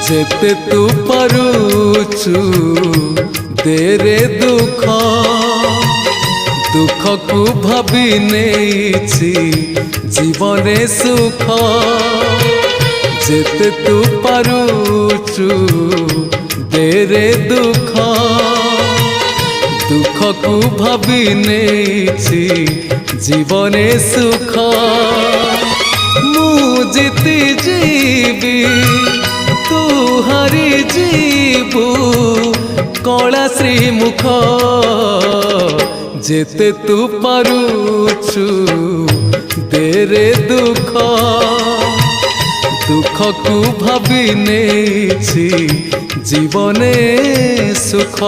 जेते तू पारुचु देरे दुख दुख को भाभी नेछि जीवने सुख जेते तू पारुचु देरे दुख दुख को भाभी नेछि जीवने सुख मु जीती जीवी तू हारी जीवु कला श्रीमुख जेते तू पारुचु देरे दुख दुख को भाभी नेछि जीवने सुख।